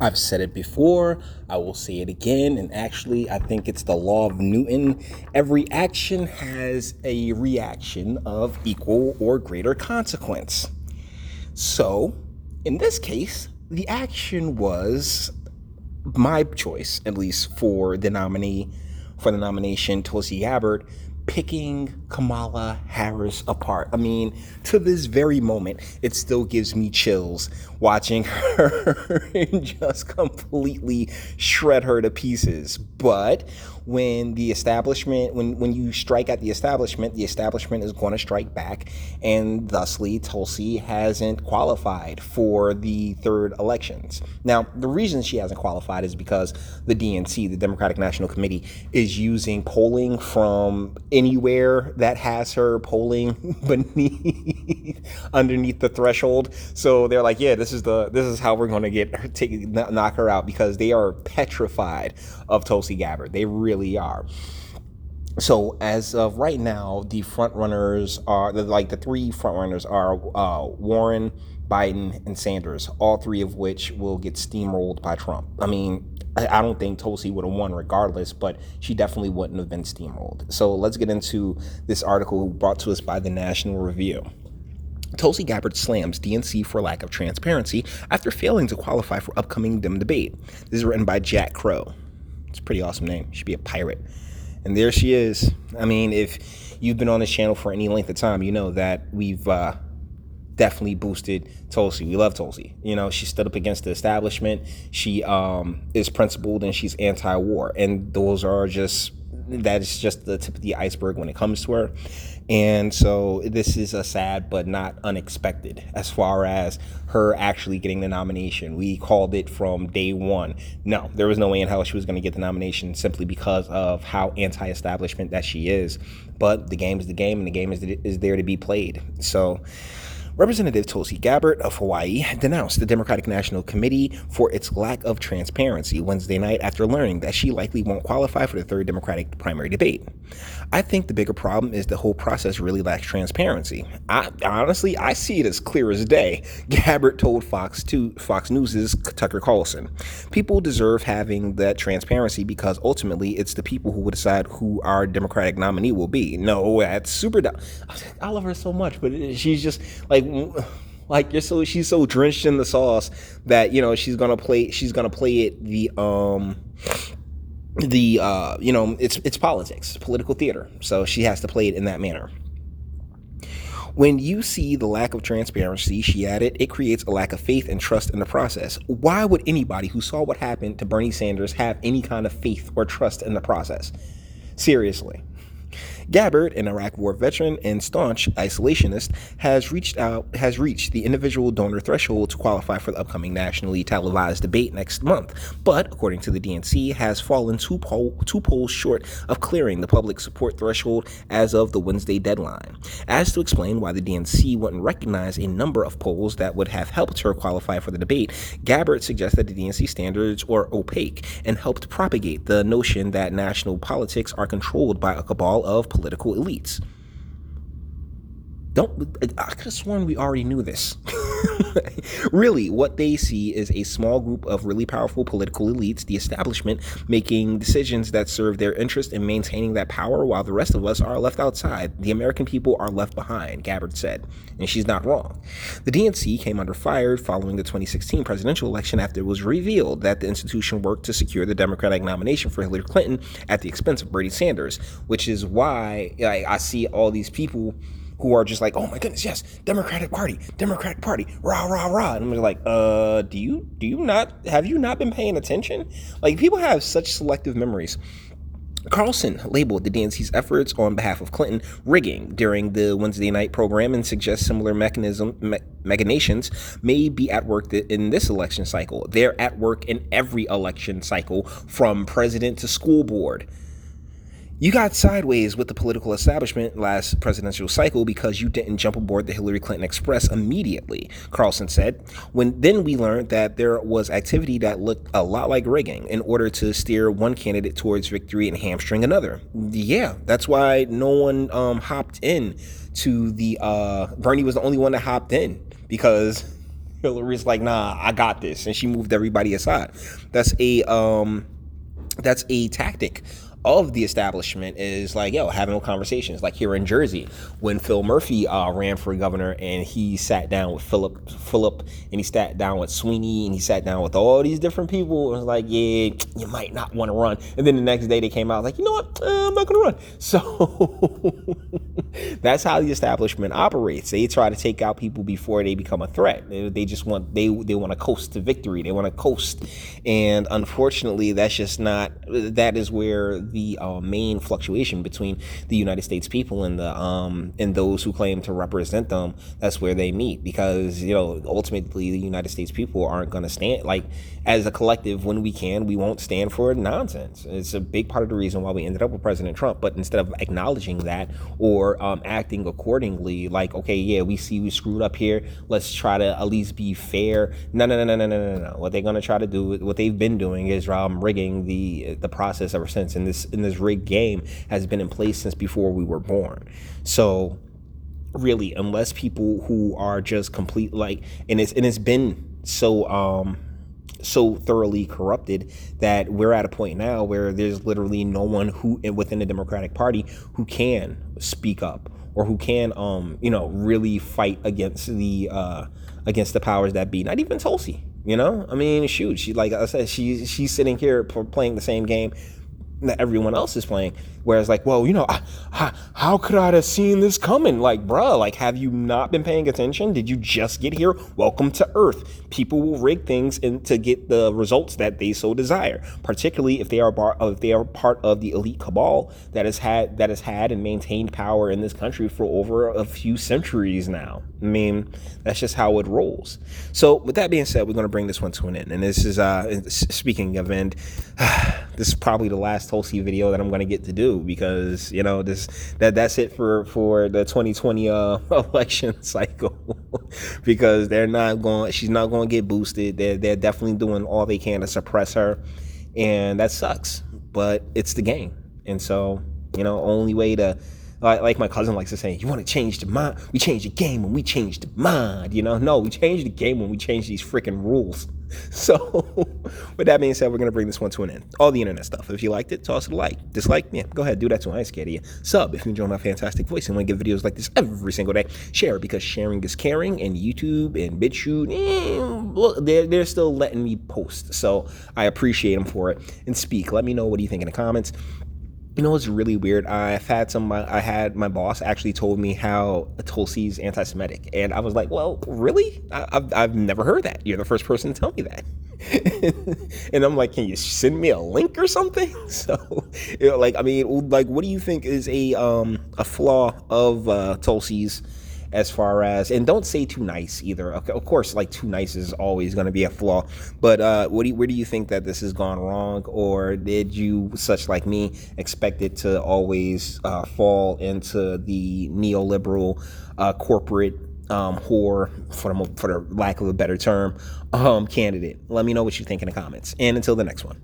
I've said it before, I will say it again, and actually, I think it's the law of Newton. Every action has a reaction of equal or greater consequence. So, in this case, the action was my choice, at least for the nomination, Tulsi Gabbard, picking Kamala Harris apart. I mean, to this very moment, it still gives me chills watching her just completely shred her to pieces. But when the establishment, when you strike at the establishment is going to strike back, and thusly Tulsi hasn't qualified for the third elections. Now, the reason she hasn't qualified is because the DNC, the Democratic National Committee, is using polling from anywhere that has her polling underneath the threshold. So they're like, yeah, this is how we're going to knock her out, because they are petrified of Tulsi Gabbard. They really are. So as of right now, the front runners are the three front runners are Warren, Biden, and Sanders, all three of which will get steamrolled by Trump. I mean, I don't think Tulsi would have won regardless, but she definitely wouldn't have been steamrolled. So let's get into this article brought to us by the National Review. Tulsi Gabbard slams DNC for lack of transparency after failing to qualify for upcoming Dem debate. This is written by Jack Crow. It's a pretty awesome name. Should be a pirate. And there she is. I mean, if you've been on this channel for any length of time, you know that we've definitely boosted Tulsi. We love Tulsi. You know, she stood up against the establishment. She is principled, and she's anti-war. And that is just the tip of the iceberg when it comes to her. And so this is a sad but not unexpected as far as her actually getting the nomination. We called it from day one. No, there was no way in hell she was going to get the nomination simply because of how anti-establishment that she is. But the game is the game, and the game is there to be played. So Representative Tulsi Gabbard of Hawaii denounced the Democratic National Committee for its lack of transparency Wednesday night after learning that she likely won't qualify for the third Democratic primary debate. I think the bigger problem is the whole process really lacks transparency. Honestly, I see it as clear as day, Gabbard told Fox News' Tucker Carlson. People deserve having that transparency because ultimately it's the people who will decide who our Democratic nominee will be. No, that's super dumb. I love her so much, but she's just she's so drenched in the sauce that, you know, she's gonna play it it's politics, political theater. So she has to play it in that manner. When you see the lack of transparency, she added, it creates a lack of faith and trust in the process. Why would anybody who saw what happened to Bernie Sanders have any kind of faith or trust in the process? Seriously. Gabbard, an Iraq War veteran and staunch isolationist, has reached the individual donor threshold to qualify for the upcoming nationally televised debate next month, but, according to the DNC, has fallen two polls short of clearing the public support threshold as of the Wednesday deadline. As to explain why the DNC wouldn't recognize a number of polls that would have helped her qualify for the debate, Gabbard suggests that the DNC standards are opaque and helped propagate the notion that national politics are controlled by a cabal of political elites. I could have sworn we already knew this. Really, what they see is a small group of really powerful political elites, the establishment, making decisions that serve their interest in maintaining that power, while the rest of us are left outside. The American people are left behind, Gabbard said, and she's not wrong. The DNC came under fire following the 2016 presidential election after it was revealed that the institution worked to secure the Democratic nomination for Hillary Clinton at the expense of Bernie Sanders, which is why I see all these people who are just like, oh my goodness, yes, Democratic Party, rah, rah, rah. And we're like, have you not been paying attention? Like, people have such selective memories. Carlson labeled the DNC's efforts on behalf of Clinton rigging during the Wednesday night program and suggests similar machinations may be at work in this election cycle. They're at work in every election cycle, from president to school board. You got sideways with the political establishment last presidential cycle because you didn't jump aboard the Hillary Clinton Express immediately, Carlson said. Then we learned that there was activity that looked a lot like rigging in order to steer one candidate towards victory and hamstring another. Yeah, that's why no one hopped in to the Bernie was the only one that hopped in, because Hillary's like, nah, I got this, and she moved everybody aside. That's a tactic of the establishment, is like, yo, having no conversations. Like here in Jersey, when Phil Murphy ran for governor, and he sat down with Philip, and he sat down with Sweeney, and he sat down with all these different people. It was like, yeah, you might not want to run. And then the next day they came out like, you know what, I'm not going to run. So that's how the establishment operates. They try to take out people before they become a threat. They just want, they want to coast to victory. They want to coast. And unfortunately, that's just not, that is where the main fluctuation between the United States people and the and those who claim to represent them, that's where they meet. Because, you know, ultimately the United States people aren't going to stand, like, as a collective, when we won't stand for nonsense. It's a big part of the reason why we ended up with President Trump. But instead of acknowledging that or acting accordingly, like, okay, yeah, we see we screwed up here, let's try to at least be fair. No. What they're going to try to do, what they've been doing, is rigging the process ever since. And this rigged game has been in place since before we were born. So really, unless people who are just complete, like, and it's been so thoroughly corrupted that we're at a point now where there's literally no one who within the Democratic Party who can speak up, or who can really fight against the powers that be. Not even Tulsi. You know, I mean, shoot, she, like I said, she's sitting here playing the same game that everyone else is playing. Whereas, like, well, you know, how could I have seen this coming? Like, bruh, like, have you not been paying attention? Did you just get here? Welcome to Earth. People will rig things to get the results that they so desire, particularly if they are part of the elite cabal that has had and maintained power in this country for over a few centuries now. I mean, that's just how it rolls. So with that being said, we're going to bring this one to an end. And this is, speaking of end, this is probably the last Tulsi video that I'm going to get to do, because, you know, that's it for the 2020 election cycle. Because she's not going to get boosted. They're definitely doing all they can to suppress her, and that sucks, but it's the game. And so, you know, only way to, like my cousin likes to say, you want to change the mind? We change the game when we change the mind. You know, no, we change the game when we change these freaking rules. So with that being said, we're going to bring this one to an end. All the internet stuff. If you liked it, toss it a like. Dislike, yeah, go ahead, do that too. I ain't scared of you. Sub if you enjoy my fantastic voice and want to get videos like this every single day. Share, because sharing is caring. And YouTube and BitChute, look, they're still letting me post. So I appreciate them for it. And speak. Let me know what do you think in the comments. You know, it's really weird. I had my boss actually told me how Tulsi's anti-Semitic, and I was like, well, really? I've never heard that. You're the first person to tell me that. And I'm like, can you send me a link or something? So, you know, like, I mean, like, what do you think is a flaw of Tulsi's, as far as, and don't say too nice either. Of course, like, too nice is always going to be a flaw. But where do you think that this has gone wrong? Or did you, such like me, expect it to always fall into the neoliberal corporate whore, for the lack of a better term, candidate? Let me know what you think in the comments. And until the next one.